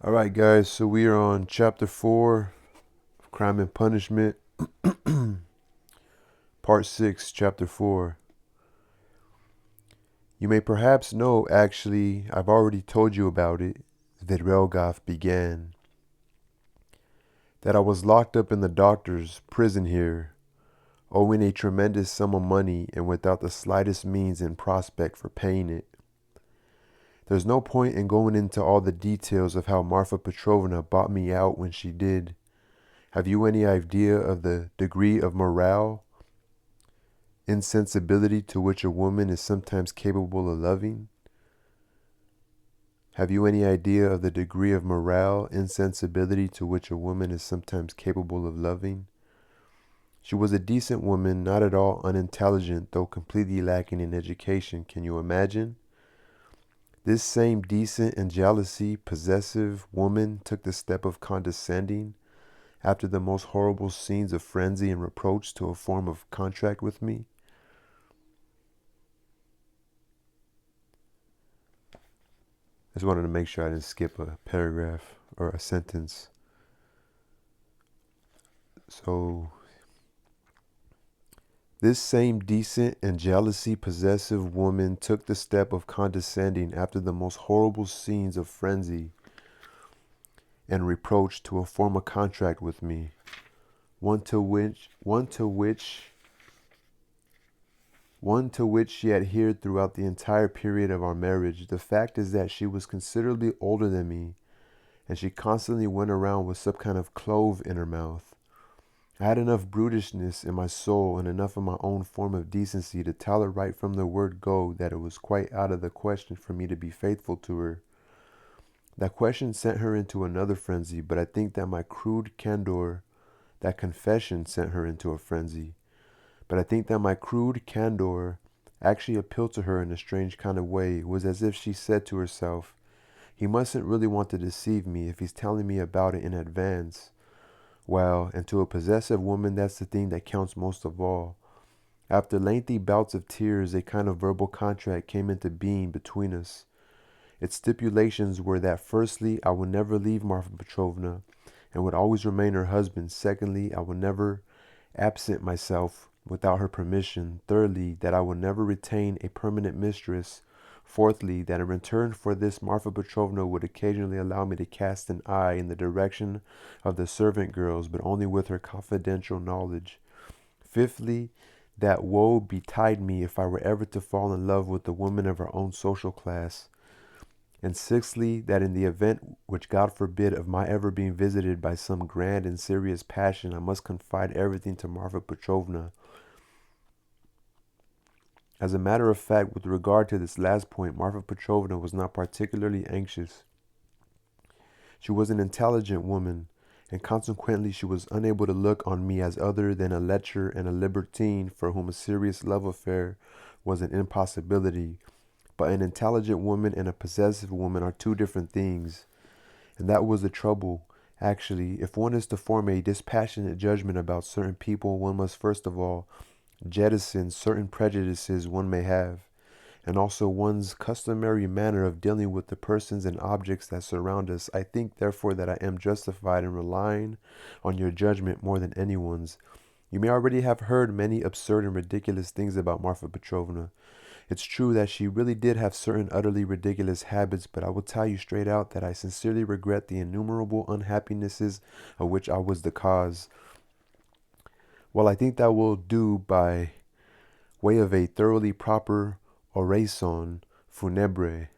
All right, guys, so we are on chapter 4 of Crime and Punishment, part 6, chapter 4. You may perhaps know, actually, I've already told you about it, that Relgoth began. That I was locked up in the doctor's prison here, owing a tremendous sum of money and without the slightest means in prospect for paying it. There's no point in going into all the details of how Marfa Petrovna bought me out when she did. Have you any idea of the degree of morale, insensibility to which a woman is sometimes capable of loving? Have you any idea of the degree of morale, insensibility to which a woman is sometimes capable of loving? She was a decent woman, not at all unintelligent, though completely lacking in education. Can you imagine? This same decent and jealousy possessive woman took the step of condescending, after the most horrible scenes of frenzy and reproach, to a form of contract with me. I just wanted to make sure I didn't skip a paragraph or a sentence. So, this same decent and jealousy possessive woman took the step of condescending, after the most horrible scenes of frenzy and reproach, to a form of contract with me, one to which she adhered throughout the entire period of our marriage. The fact is that she was considerably older than me, and she constantly went around with some kind of clove in her mouth. I had enough brutishness in my soul and enough of my own form of decency to tell her right from the word go that it was quite out of the question for me to be faithful to her. That question sent her into another frenzy, but I think that my crude candor, that confession sent her into a frenzy. But I think that my crude candor actually appealed to her in a strange kind of way. It was as if she said to herself, he mustn't really want to deceive me if he's telling me about it in advance. Well, and to a possessive woman, that's the thing that counts most of all. After lengthy bouts of tears, a kind of verbal contract came into being between us. Its stipulations were that firstly, I would never leave Marfa Petrovna and would always remain her husband. Secondly, I would never absent myself without her permission. Thirdly, that I would never retain a permanent mistress. Fourthly, that in return for this, Marfa Petrovna would occasionally allow me to cast an eye in the direction of the servant girls, but only with her confidential knowledge. Fifthly, that woe betide me if I were ever to fall in love with a woman of her own social class. And sixthly, that in the event, which God forbid, of my ever being visited by some grand and serious passion, I must confide everything to Marfa Petrovna. As a matter of fact, with regard to this last point, Marfa Petrovna was not particularly anxious. She was an intelligent woman, and consequently she was unable to look on me as other than a lecher and a libertine for whom a serious love affair was an impossibility. But an intelligent woman and a possessive woman are two different things. And that was the trouble. Actually, if one is to form a dispassionate judgment about certain people, one must first of all jettison certain prejudices one may have, and also one's customary manner of dealing with the persons and objects that surround us. I think, therefore, that I am justified in relying on your judgment more than anyone's. You may already have heard many absurd and ridiculous things about Marfa Petrovna. It's true that she really did have certain utterly ridiculous habits, but I will tell you straight out that I sincerely regret the innumerable unhappinesses of which I was the cause. Well, I think that will do by way of a thoroughly proper oraison funebre,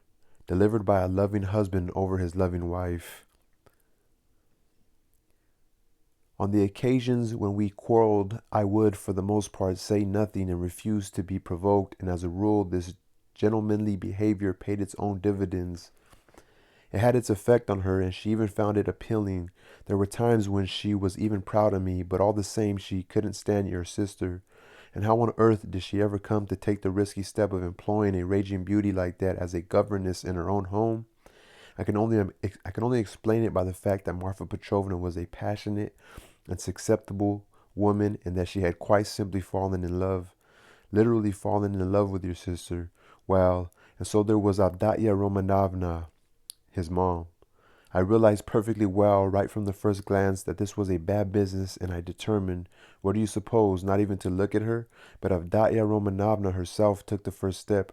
delivered by a loving husband over his loving wife. On the occasions when we quarreled, I would, for the most part, say nothing and refuse to be provoked, and as a rule, this gentlemanly behavior paid its own dividends. It had its effect on her, and she even found it appealing. There were times when she was even proud of me, but all the same she couldn't stand your sister. And how on earth did she ever come to take the risky step of employing a raging beauty like that as a governess in her own home? I can only explain it by the fact that Marfa Petrovna was a passionate and susceptible woman, and that she had quite simply fallen in love, literally fallen in love with your sister. Well, and so there was Avdotya Romanovna, his mom. I realized perfectly well, right from the first glance, that this was a bad business, and I determined, what do you suppose, not even to look at her? But Avdotya Romanovna herself took the first step.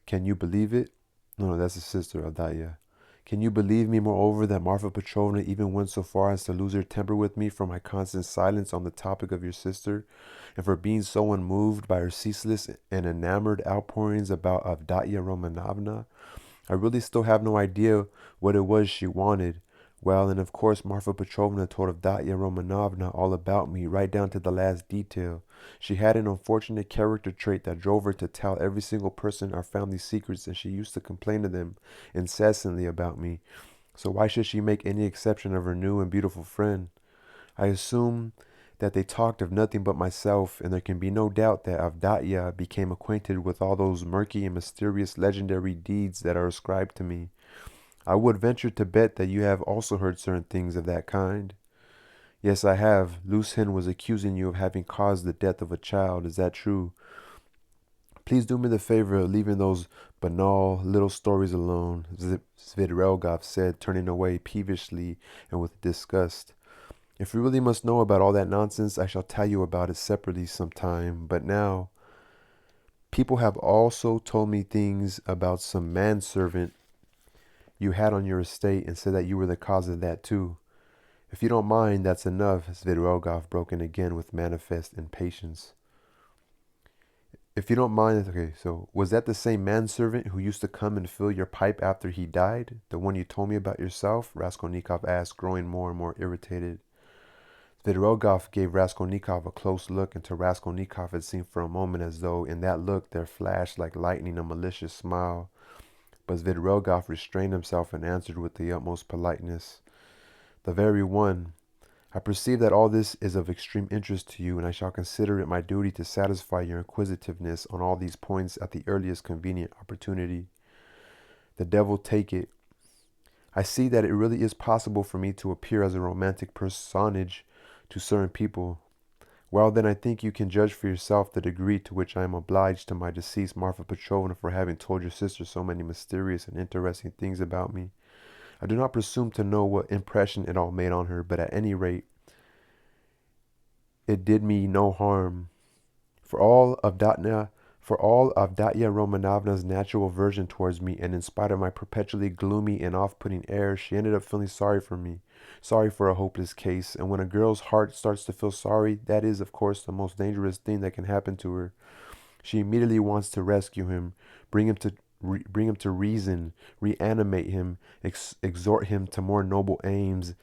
Can you believe it? No, that's the sister, Avdotya. Can you believe me, moreover, that Marfa Petrovna even went so far as to lose her temper with me for my constant silence on the topic of your sister, and for being so unmoved by her ceaseless and enamored outpourings about Avdotya Romanovna? I really still have no idea what it was she wanted. Well, and of course, Marfa Petrovna told Avdotya Romanovna all about me, right down to the last detail. She had an unfortunate character trait that drove her to tell every single person our family secrets, and she used to complain to them incessantly about me. So why should she make any exception of her new and beautiful friend? I assume that they talked of nothing but myself, and there can be no doubt that Avdotya became acquainted with all those murky and mysterious legendary deeds that are ascribed to me. I would venture to bet that you have also heard certain things of that kind. Yes, I have. Lucien was accusing you of having caused the death of a child. Is that true? Please do me the favor of leaving those banal little stories alone, Svidrigailov said, turning away peevishly and with disgust. If you really must know about all that nonsense, I shall tell you about it separately sometime. But now, people have also told me things about some manservant you had on your estate, and said that you were the cause of that too. If you don't mind, that's enough, Svidrigailov broke in again with manifest impatience. If you don't mind, okay, so was that the same manservant who used to come and fill your pipe after he died? The one you told me about yourself? Raskolnikov asked, growing more and more irritated. Svidrigailov gave Raskolnikov a close look, and to Raskolnikov it seemed for a moment as though in that look there flashed like lightning a malicious smile. But Svidrigailov restrained himself and answered with the utmost politeness, "The very one. I perceive that all this is of extreme interest to you, and I shall consider it my duty to satisfy your inquisitiveness on all these points at the earliest convenient opportunity. The devil take it. I see that it really is possible for me to appear as a romantic personage to certain people. Well, then I think you can judge for yourself the degree to which I am obliged to my deceased Marfa Petrovna for having told your sister so many mysterious and interesting things about me. I do not presume to know what impression it all made on her, but at any rate, it did me no harm. For all of Avdotya Romanovna's natural aversion towards me, and in spite of my perpetually gloomy and off-putting air, she ended up feeling sorry for me, sorry for a hopeless case. And when a girl's heart starts to feel sorry, that is, of course, the most dangerous thing that can happen to her. She immediately wants to rescue him, bring him to reason, reanimate him, exhort him to more noble aims,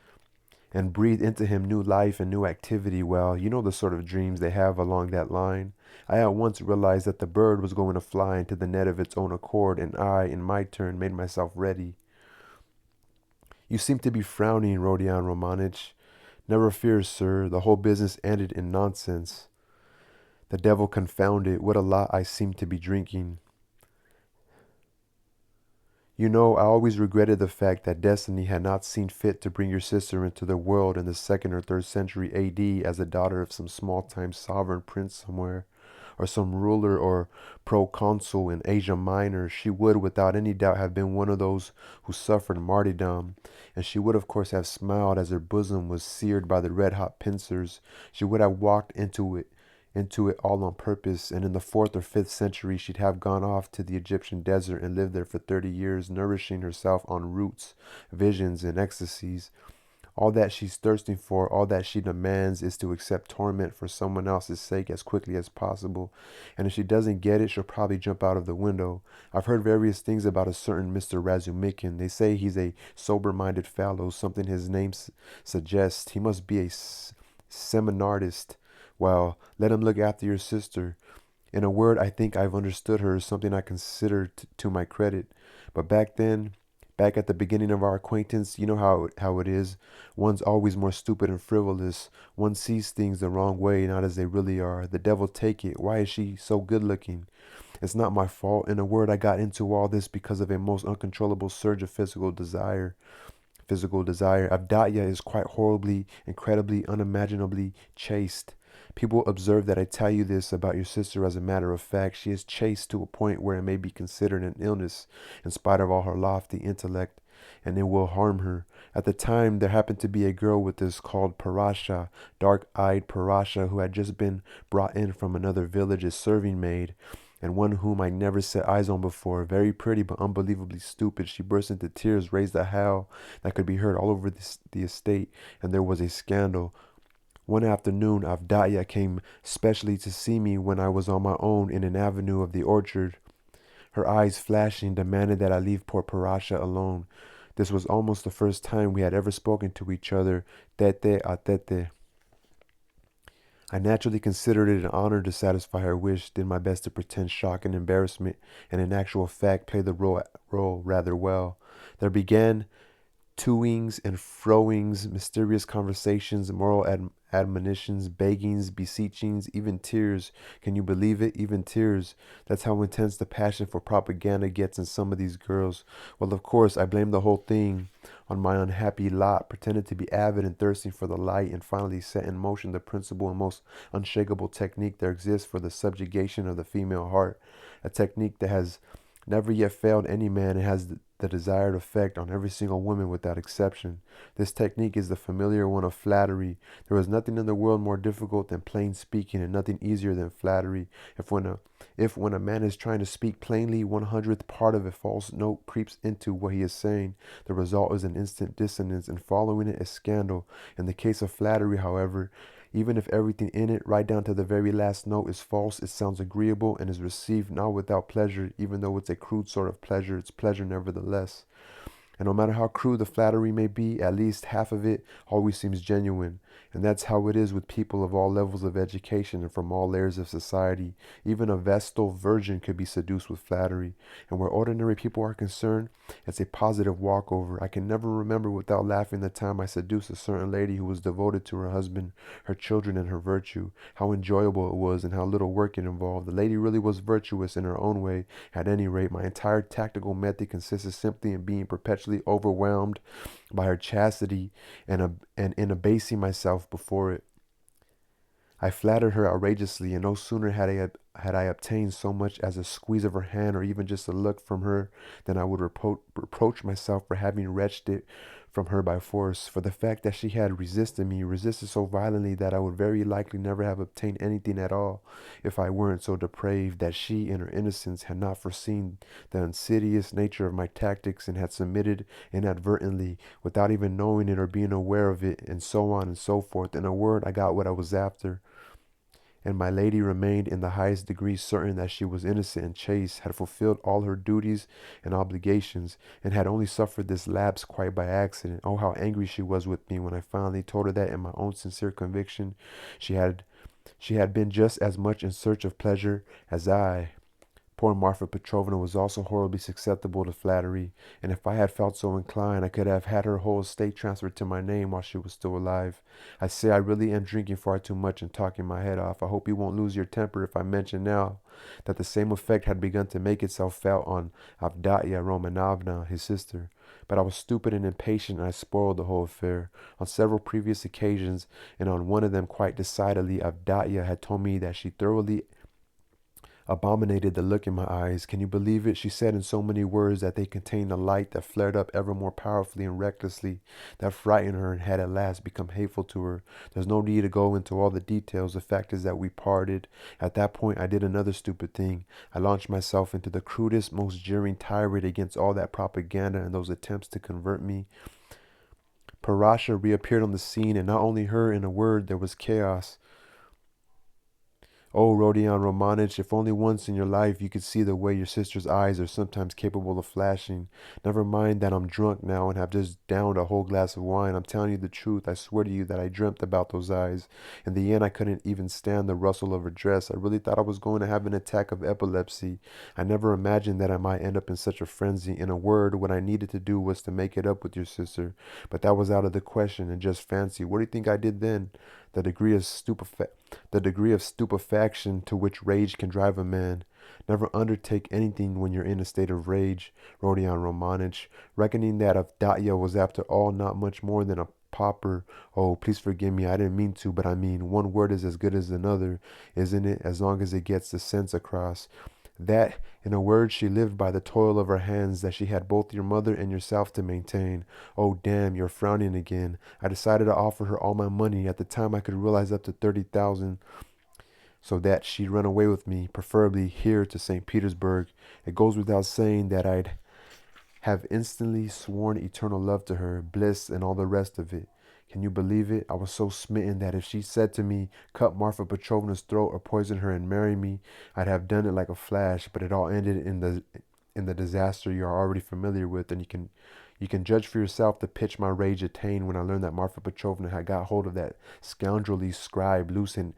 and breathe into him new life and new activity. Well, you know the sort of dreams they have along that line. I at once realized that the bird was going to fly into the net of its own accord, and I, in my turn, made myself ready. You seem to be frowning, Rodion Romanich. Never fear, sir. The whole business ended in nonsense. The devil confound it. What a lot I seem to be drinking. You know, I always regretted the fact that destiny had not seen fit to bring your sister into the world in the 2nd or 3rd century A.D. as the daughter of some small-time sovereign prince somewhere, or some ruler or proconsul in Asia Minor. She would, without any doubt, have been one of those who suffered martyrdom, and she would, of course, have smiled as her bosom was seared by the red-hot pincers. She would have walked into it all on purpose, and in the 4th or 5th century she'd have gone off to the Egyptian desert and lived there for 30 years, nourishing herself on roots, visions, and ecstasies. All that she's thirsting for, all that she demands, is to accept torment for someone else's sake as quickly as possible. And if she doesn't get it, she'll probably jump out of the window. I've heard various things about a certain Mr. Razumikin. They say he's a sober-minded fellow, something his name suggests. He must be a seminarist. Well, let him look after your sister. In a word, I think I've understood her, something I consider to my credit. But back at the beginning of our acquaintance, you know how it is. One's always more stupid and frivolous. One sees things the wrong way, not as they really are. The devil take it. Why is she so good looking? It's not my fault. In a word, I got into all this because of a most uncontrollable surge of physical desire. Avdotya is quite horribly, incredibly, unimaginably chaste. People observe that I tell you this about your sister as a matter of fact. She is chaste to a point where it may be considered an illness, in spite of all her lofty intellect. and it will harm her. At the time, there happened to be a girl with this called Parasha, dark-eyed Parasha, who had just been brought in from another village as serving maid, and one whom I never set eyes on before. Very pretty, but unbelievably stupid. She burst into tears, raised a howl that could be heard all over the estate, and there was a scandal. One afternoon, Avdaya came specially to see me when I was on my own in an avenue of the orchard. Her eyes flashing, demanded that I leave poor Parasha alone. This was almost the first time we had ever spoken to each other, tete a tete. I naturally considered it an honor to satisfy her wish, did my best to pretend shock and embarrassment, and in actual fact played the role rather well. There began toings and froings, mysterious conversations, moral admonitions, beggings, beseechings, even tears. Can you believe it? Even tears. That's how intense the passion for propaganda gets in some of these girls. Well, of course, I blamed the whole thing on my unhappy lot, pretended to be avid and thirsting for the light, and finally set in motion the principal and most unshakable technique there exists for the subjugation of the female heart, a technique that has never yet failed any man and has the desired effect on every single woman without exception. This technique is the familiar one of flattery. There is nothing in the world more difficult than plain speaking, and nothing easier than flattery. If when a man is trying to speak plainly, 100th part of a false note creeps into what he is saying, the result is an instant dissonance, and following it a scandal. In the case of flattery, however, even if everything in it, right down to the very last note, is false, it sounds agreeable and is received not without pleasure. Even though it's a crude sort of pleasure, it's pleasure nevertheless. And no matter how crude the flattery may be, at least half of it always seems genuine. And that's how it is with people of all levels of education and from all layers of society. Even a Vestal virgin could be seduced with flattery. And where ordinary people are concerned, it's a positive walkover. I can never remember without laughing the time I seduced a certain lady who was devoted to her husband, her children, and her virtue. How enjoyable it was and how little work it involved. The lady really was virtuous in her own way. At any rate, my entire tactical method consisted simply in being perpetually overwhelmed by her chastity and in abasing myself before it. I flattered her outrageously, and no sooner had I obtained so much as a squeeze of her hand or even just a look from her than I would reproach myself for having wrenched it from her by force. For the fact that she had resisted so violently that I would very likely never have obtained anything at all if I weren't so depraved, that she in her innocence had not foreseen the insidious nature of my tactics and had submitted inadvertently without even knowing it or being aware of it, and so on and so forth. In a word, I got what I was after. And my lady remained in the highest degree certain that she was innocent and chaste, had fulfilled all her duties and obligations, and had only suffered this lapse quite by accident. Oh, how angry she was with me when I finally told her that, in my own sincere conviction, she had been just as much in search of pleasure as I. Poor Marfa Petrovna was also horribly susceptible to flattery, and if I had felt so inclined, I could have had her whole estate transferred to my name while she was still alive. I say I really am drinking far too much and talking my head off. I hope you won't lose your temper if I mention now that the same effect had begun to make itself felt on Avdaya Romanovna, his sister. But I was stupid and impatient, and I spoiled the whole affair. On several previous occasions, and on one of them quite decidedly, Avdaya had told me that she thoroughly abominated the look in my eyes. Can you believe it? She said in so many words that they contained a light that flared up ever more powerfully and recklessly, that frightened her and had at last become hateful to her. There's no need to go into all the details. The fact is that we parted. At that point, I did another stupid thing. I launched myself into the crudest, most jeering tirade against all that propaganda and those attempts to convert me. Parasha reappeared on the scene, and not only her. In a word, there was chaos. Oh, Rodion Romanich, if only once in your life you could see the way your sister's eyes are sometimes capable of flashing. Never mind that I'm drunk now and have just downed a whole glass of wine. I'm telling you the truth. I swear to you that I dreamt about those eyes. In the end, I couldn't even stand the rustle of her dress. I really thought I was going to have an attack of epilepsy. I never imagined that I might end up in such a frenzy. In a word, what I needed to do was to make it up with your sister. But that was out of the question, and just fancy. What do you think I did then? The degree of stupefaction to which rage can drive a man. Never undertake anything when you're in a state of rage, Rodion Romanich, reckoning that Avdaya was after all not much more than a pauper. Oh, please forgive me, I didn't mean to, but I mean, one word is as good as another, isn't it, as long as it gets the sense across. That, in a word, she lived by the toil of her hands, that she had both your mother and yourself to maintain. Oh, damn, you're frowning again. I decided to offer her all my money. At the time, I could realize up to 30,000 so that she'd run away with me, preferably here to St. Petersburg. It goes without saying that I'd have instantly sworn eternal love to her, bliss, and all the rest of it. Can you believe it? I was so smitten that if she said to me, cut Marfa Petrovna's throat or poison her and marry me, I'd have done it like a flash, but it all ended in the disaster you are already familiar with, and you can judge for yourself the pitch my rage attained when I learned that Marfa Petrovna had got hold of that scoundrelly scribe Lucien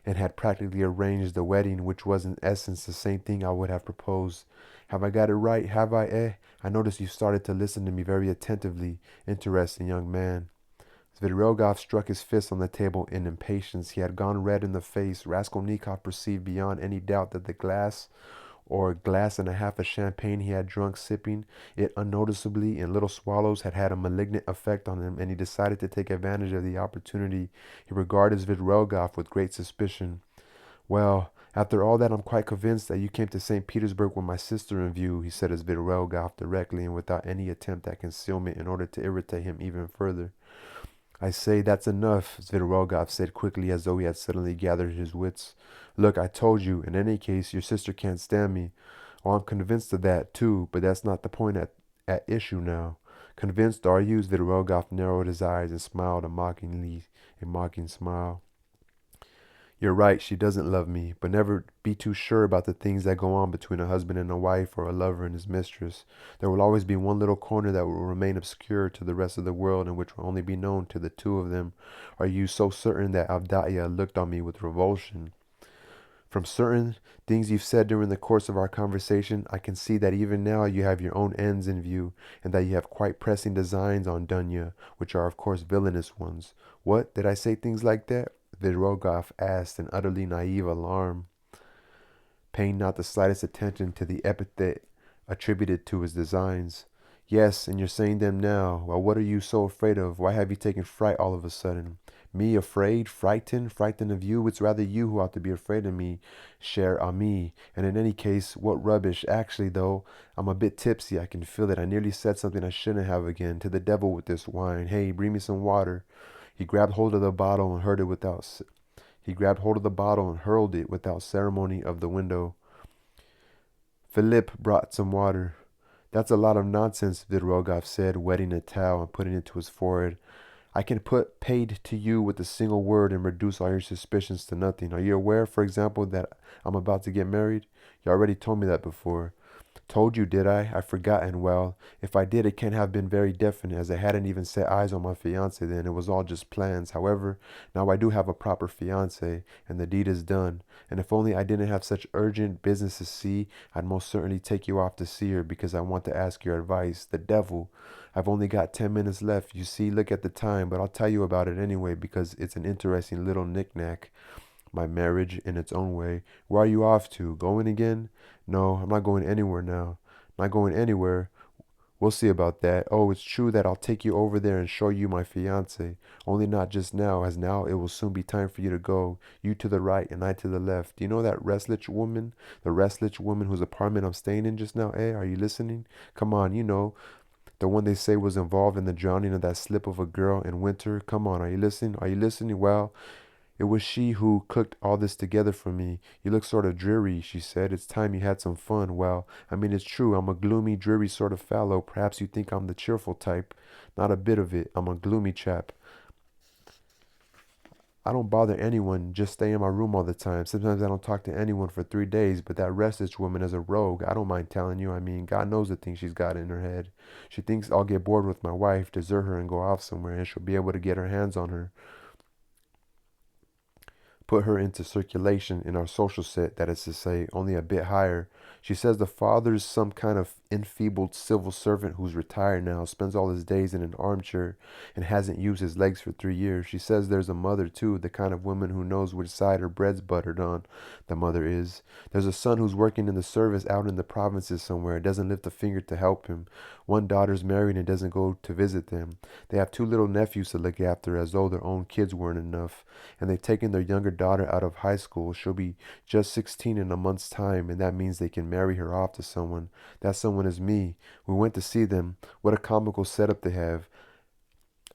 and had practically arranged the wedding, which was in essence the same thing I would have proposed. Have I got it right? Have I, eh? I notice you started to listen to me very attentively. Interesting young man. Svidrigaïlov struck his fist on the table in impatience. He had gone red in the face. Raskolnikov perceived beyond any doubt that the glass or glass and a half of champagne he had drunk, sipping it unnoticeably in little swallows, had had a malignant effect on him, and he decided to take advantage of the opportunity. He regarded Svidrigaïlov with great suspicion. Well, after all that, I'm quite convinced that you came to St. Petersburg with my sister in view, he said to Svidrigaïlov directly and without any attempt at concealment in order to irritate him even further. I say that's enough, Svidrigaïlov said quickly as though he had suddenly gathered his wits. Look, I told you, in any case, your sister can't stand me. Oh, I'm convinced of that, too, but that's not the point at issue now. Convinced, are you? Svidrigaïlov narrowed his eyes and smiled a mocking smile. You're right, she doesn't love me, but never be too sure about the things that go on between a husband and a wife or a lover and his mistress. There will always be one little corner that will remain obscure to the rest of the world and which will only be known to the two of them. Are you so certain that Avdotya looked on me with revulsion? From certain things you've said during the course of our conversation, I can see that even now you have your own ends in view, and that you have quite pressing designs on Dunya, which are of course villainous ones. What? Did I say things like that? Svidrigaïlov asked in utterly naive alarm, paying not the slightest attention to the epithet attributed to his designs. Yes, and you're saying them now. Well, what are you so afraid of? Why have you taken fright all of a sudden? Me afraid? Frightened of you? It's rather you who ought to be afraid of me, cher ami. And in any case, what rubbish. Actually, though, I'm a bit tipsy. I can feel it. I nearly said something I shouldn't have again. To the devil with this wine. Hey, bring me some water. He grabbed hold of the bottle and hurled it without ceremony of the window. Philippe brought some water. That's a lot of nonsense, Svidrigaïlov said, wetting a towel and putting it to his forehead. I can put paid to you with a single word and reduce all your suspicions to nothing. Are you aware, for example, that I'm about to get married? You already told me that before. Told you, did I? I've forgotten. Well, if I did, it can't have been very definite, as I hadn't even set eyes on my fiancée then. It was all just plans. However, now I do have a proper fiancée, and the deed is done. And if only I didn't have such urgent business to see, I'd most certainly take you off to see her, because I want to ask your advice. The devil! I've only got 10 minutes left. You see, look at the time, but I'll tell you about it anyway, because it's an interesting little knick-knack. My marriage in its own way. Where are you off to? Going again? No, I'm not going anywhere now. Not going anywhere. We'll see about that. Oh, it's true that I'll take you over there and show you my fiancée. Only not just now, as now it will soon be time for you to go. You to the right and I to the left. Do you know that restless woman? The restless woman whose apartment I'm staying in just now, eh? Are you listening? Come on, you know. The one they say was involved in the drowning of that slip of a girl in winter. Come on, are you listening? Are you listening? Well, it was she who cooked all this together for me. You look sort of dreary, she said. It's time you had some fun. Well, I mean, it's true. I'm a gloomy, dreary sort of fellow. Perhaps you think I'm the cheerful type. Not a bit of it. I'm a gloomy chap. I don't bother anyone, just stay in my room all the time. Sometimes I don't talk to anyone for 3 days, but that restless woman is a rogue. I don't mind telling you. I mean, God knows the things she's got in her head. She thinks I'll get bored with my wife, desert her, and go off somewhere, and she'll be able to get her hands on her, put her into circulation in our social set, that is to say, only a bit higher. She says the father's some kind of enfeebled civil servant who's retired now, spends all his days in an armchair and hasn't used his legs for 3 years. She says there's a mother too, the kind of woman who knows which side her bread's buttered on. The mother is. There's a son who's working in the service out in the provinces somewhere, doesn't lift a finger to help him. One daughter's married and doesn't go to visit them. They have two little nephews to look after as though their own kids weren't enough. And they've taken their younger daughter out of high school. She'll be just 16 in a month's time, and that means they can marry her off to someone. That someone is me. We went to see them. What a comical setup they have.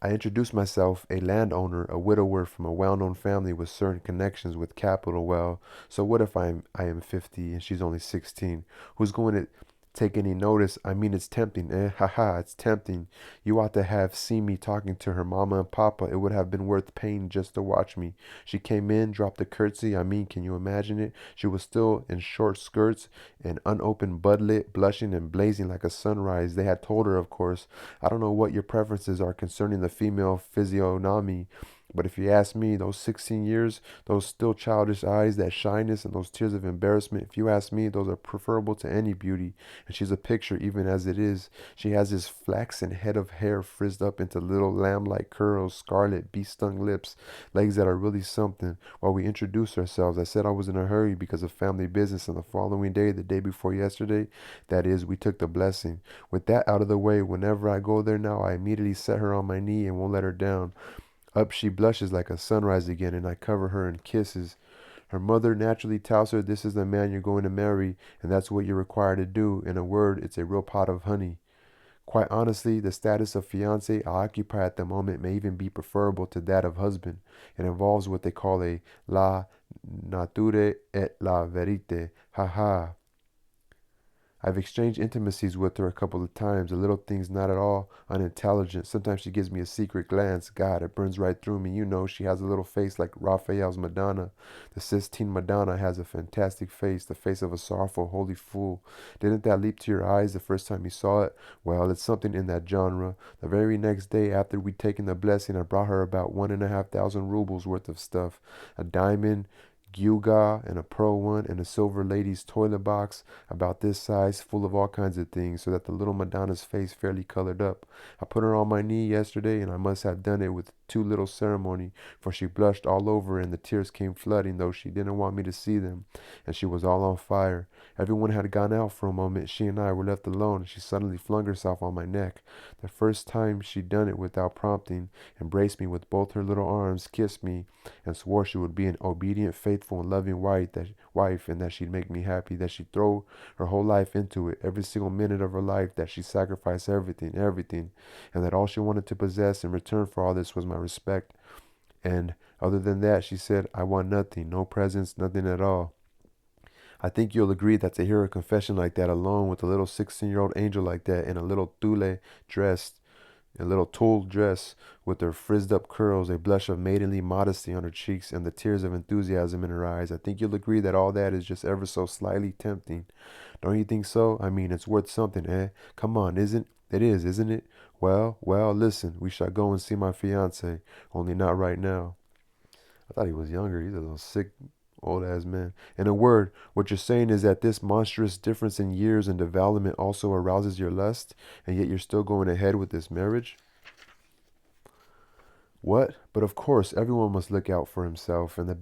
I introduced myself, a landowner, a widower from a well-known family with certain connections with capital. Well, so what if I am 50 and she's only 16? Who's going to take any notice? I mean, it's tempting, eh? Haha, it's tempting. You ought to have seen me talking to her mama and papa. It would have been worth paying just to watch me. She came in, dropped a curtsy. I mean, can you imagine it? She was still in short skirts and unopened budlet, blushing and blazing like a sunrise. They had told her, of course. I don't know what your preferences are concerning the female physiognomy, but if you ask me, those 16 years, those still childish eyes, that shyness, and those tears of embarrassment, if you ask me, those are preferable to any beauty. And she's a picture even as it is. She has this flaxen head of hair frizzed up into little lamb-like curls, scarlet, bee-stung lips, legs that are really something. While we introduced ourselves, I said I was in a hurry because of family business, and the following day, the day before yesterday, that is, we took the blessing. With that out of the way, whenever I go there now, I immediately set her on my knee and won't let her down. Up she blushes like a sunrise again, and I cover her in kisses. Her mother naturally tells her this is the man you're going to marry, and that's what you're required to do. In a word, it's a real pot of honey. Quite honestly, the status of fiancé I occupy at the moment may even be preferable to that of husband. It involves what they call a la nature et la vérité. Ha ha. I've exchanged intimacies with her a couple of times, the little things not at all unintelligent. Sometimes she gives me a secret glance. God, it burns right through me. You know, she has a little face like Raphael's Madonna. The Sistine Madonna has a fantastic face, the face of a sorrowful, holy fool. Didn't that leap to your eyes the first time you saw it? Well, it's something in that genre. The very next day after we'd taken the blessing, I brought her about 1,500 rubles worth of stuff. A diamond gewgaw and a pearl one and a silver lady's toilet box about this size full of all kinds of things so that the little Madonna's face fairly colored up. I put her on my knee yesterday and I must have done it with too little ceremony, for she blushed all over and the tears came flooding, though she didn't want me to see them, and she was all on fire. Everyone had gone out for a moment. She and I were left alone, and she suddenly flung herself on my neck. The first time she'd done it without prompting, embraced me with both her little arms, kissed me, and swore she would be an obedient, faithful, and loving wife, and that she'd make me happy, that she'd throw her whole life into it, every single minute of her life, that she'd sacrifice everything, and that all she wanted to possess in return for all this was my respect. And other than that, she said, I want nothing, no presents, nothing at all. I think you'll agree that to hear a confession like that alone with a little 16-year-old angel like that in a little dress, a little tulle dress with her frizzed up curls, a blush of maidenly modesty on her cheeks, and the tears of enthusiasm in her eyes, I think you'll agree that all that is just ever so slightly tempting. Don't you think so? I mean, it's worth something, eh? Come on, isn't it? Well, listen, we shall go and see my fiance, only not right now. I thought he was younger. He's a little sick, old ass man. In a word, what you're saying is that this monstrous difference in years and development also arouses your lust, and yet you're still going ahead with this marriage? What? But of course, everyone must look out for himself, and the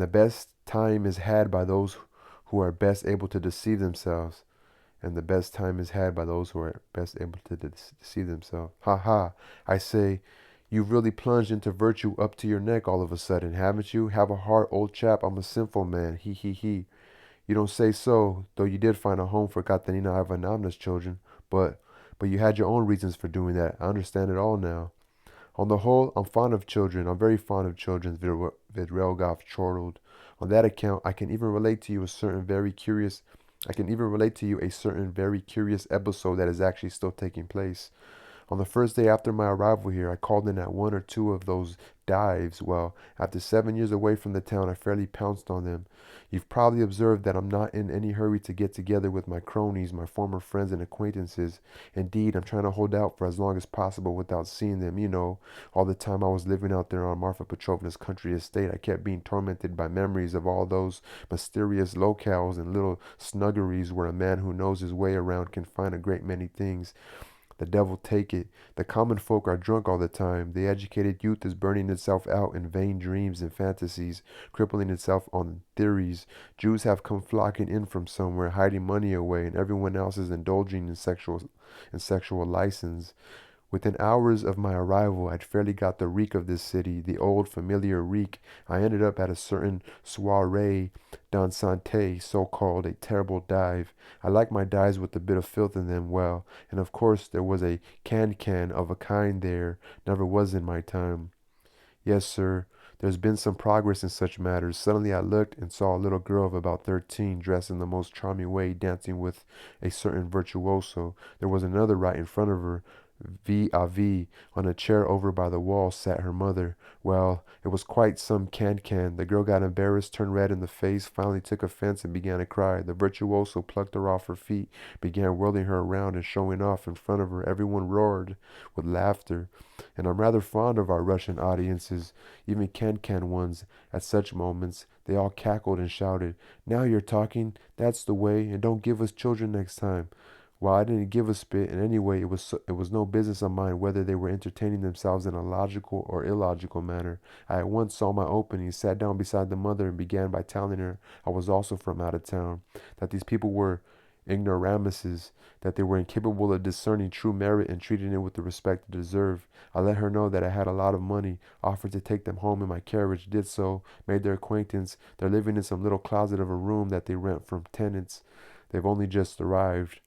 best time is had by those who are best able to deceive themselves. And the best time is had by those who are best able to deceive themselves. Ha ha! I say, you've really plunged into virtue up to your neck all of a sudden, haven't you? Have a heart, old chap. I'm a sinful man. He he he. You don't say so, though you did find a home for Katerina Ivanovna's children. But you had your own reasons for doing that. I understand it all now. On the whole, I'm fond of children. I'm very fond of children, Vidrelgov chortled. On that account, I can even relate to you a certain very curious episode that is actually still taking place. On the first day after my arrival here, I called in at one or two of those dives. Well, after 7 years away from the town, I fairly pounced on them. You've probably observed that I'm not in any hurry to get together with my cronies, my former friends and acquaintances. Indeed, I'm trying to hold out for as long as possible without seeing them. All the time I was living out there on Marfa Petrovna's country estate, I kept being tormented by memories of all those mysterious locales and little snuggeries where a man who knows his way around can find a great many things. The devil take it. The common folk are drunk all the time. The educated youth is burning itself out in vain dreams and fantasies, crippling itself on theories. Jews have come flocking in from somewhere, hiding money away, and everyone else is indulging in sexual license. Within hours of my arrival, I'd fairly got the reek of this city, the old familiar reek. I ended up at a certain soiree dansante, so-called, a terrible dive. I like my dives with a bit of filth in them, well, and of course there was a can-can of a kind there, never was in my time. Yes, sir. There's been some progress in such matters. Suddenly I looked and saw a little girl of about 13, dressed in the most charming way, dancing with a certain virtuoso. There was another right in front of her, vis-a-vis. On a chair over by the wall sat her mother. Well, it was quite some can-can. The girl got embarrassed, turned red in the face, finally took offense and began to cry. The virtuoso plucked her off her feet, began whirling her around and showing off in front of her. Everyone roared with laughter. And I'm rather fond of our Russian audiences, even can-can ones. At such moments, they all cackled and shouted, "Now you're talking, that's the way, and don't give us children next time." Well, I didn't give a spit, and anyway, it was no business of mine whether they were entertaining themselves in a logical or illogical manner. I at once saw my opening, sat down beside the mother, and began by telling her I was also from out of town, that these people were ignoramuses, that they were incapable of discerning true merit and treating it with the respect it deserved. I let her know that I had a lot of money, offered to take them home in my carriage, did so, made their acquaintance. They're living in some little closet of a room that they rent from tenants. They've only just arrived.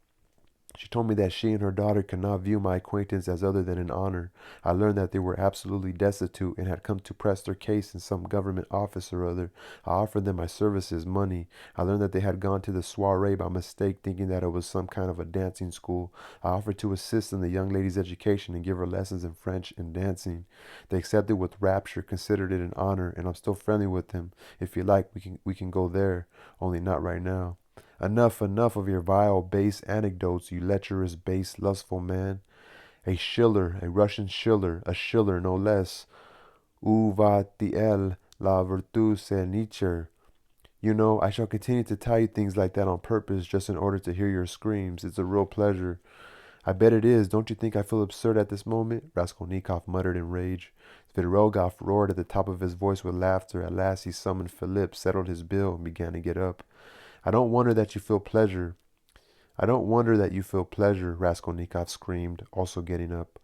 She told me that she and her daughter could not view my acquaintance as other than an honor. I learned that they were absolutely destitute and had come to press their case in some government office or other. I offered them my services, money. I learned that they had gone to the soiree by mistake, thinking that it was some kind of a dancing school. I offered to assist in the young lady's education and give her lessons in French and dancing. They accepted with rapture, considered it an honor, and I'm still friendly with them. If you like, we can go there, only not right now. Enough, enough of your vile, base anecdotes, you lecherous, base, lustful man. A Schiller, a Russian Schiller, a Schiller no less. Où va-t-il la vertu c'est Nietzsche? I shall continue to tell you things like that on purpose, just in order to hear your screams. It's a real pleasure. I bet it is. Don't you think I feel absurd at this moment? Raskolnikov muttered in rage. Svidrigaïlov roared at the top of his voice with laughter. At last he summoned Philip, settled his bill, and began to get up. I don't wonder that you feel pleasure. I don't wonder that you feel pleasure, Raskolnikov screamed, also getting up.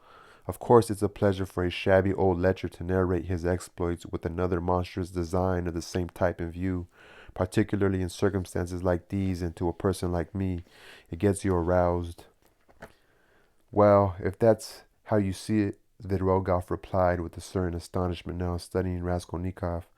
Of course it's a pleasure for a shabby old lecher to narrate his exploits with another monstrous design of the same type in view, particularly in circumstances like these, and to a person like me. It gets you aroused. Well, if that's how you see it, Zvidrogov replied with a certain astonishment, now studying Raskolnikov.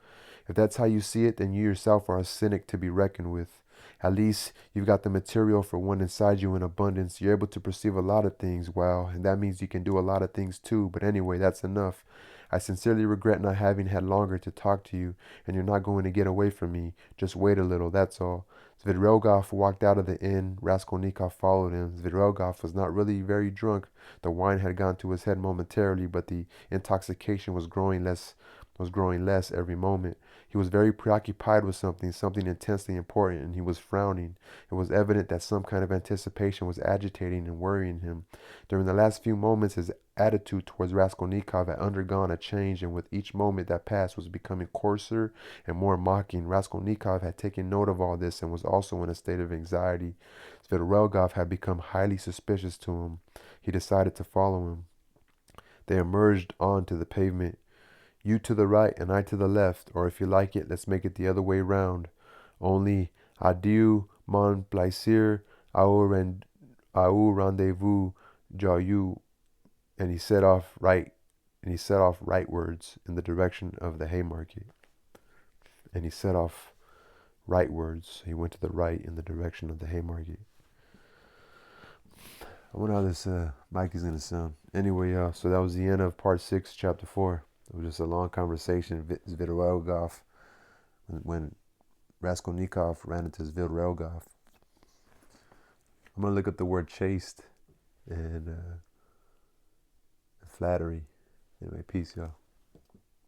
If that's how you see it, then you yourself are a cynic to be reckoned with. At least you've got the material for one inside you in abundance. You're able to perceive a lot of things, well, and that means you can do a lot of things too. But anyway, that's enough. I sincerely regret not having had longer to talk to you, and you're not going to get away from me. Just wait a little, that's all. Svidrigaïlov walked out of the inn. Raskolnikov followed him. Svidrigaïlov was not really very drunk. The wine had gone to his head momentarily, but the intoxication was growing less every moment. He was very preoccupied with something intensely important, and he was frowning. It was evident that some kind of anticipation was agitating and worrying him. During the last few moments, his attitude towards Raskolnikov had undergone a change, and with each moment that passed was becoming coarser and more mocking. Raskolnikov had taken note of all this and was also in a state of anxiety. Svidrigaïlov had become highly suspicious to him. He decided to follow him. They emerged onto the pavement. You to the right and I to the left, or if you like it, let's make it the other way round. Only, adieu, mon plaisir, au rendezvous, joyeux. And he set off rightwards in the direction of the Haymarket. And he set off rightwards. He went to the right in the direction of the Haymarket. I wonder how this mic is gonna sound. Anyway, y'all. So that was the end of part 6, chapter 4. It was just a long conversation. Zvidorelgov, when Raskolnikov ran into Zvidorelgov. I'm gonna look up the word chaste and flattery. Anyway, peace, y'all.